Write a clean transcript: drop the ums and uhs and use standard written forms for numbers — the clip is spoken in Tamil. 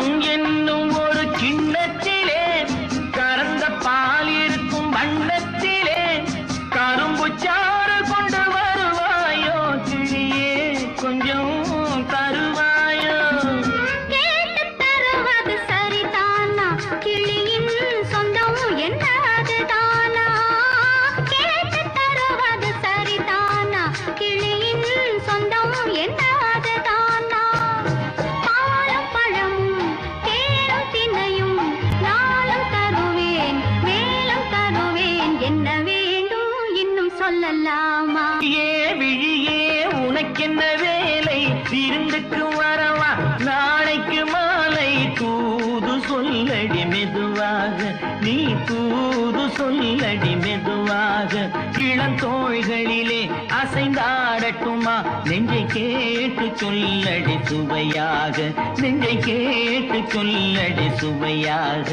கண்ணம் என்னும் ஒரு கிண்ணத்திலே கறந்த பால் இருக்கும் வண்ணத்திலே கரும்புச்சாறு கொண்டு வருவாயோ கிளியே கொஞ்சம் தருவாயோ? கேட்டு தருவது சரிதானா? கிளியின் சொந்தம் என்னதுதானா? கேட்டு தருவது சரிதானா? கிளியின் சொந்தம் என்னதுதானா? பாலும் பழமும் தேனும் தினையும் நாளும் தருவேன், மேலும் தருவேன். என்ன வேண்டும் இன்னும் சொல்லலாமா? ஏ விழியே உனக்கென்ன வேலை? விருந்துக்கு வரவா நாளைக்கு மாலை? தூது சொல்லடி மெதுவாக, நீ தூது சொல்லடி மெதுவாக. இளந்தோள்களிலே அசைந்தாடட்டுமா? நெஞ்சை கேட்டு சொல்லடி சுவையாக, நெஞ்சை கேட்டு சொல்லடி சுவையாக.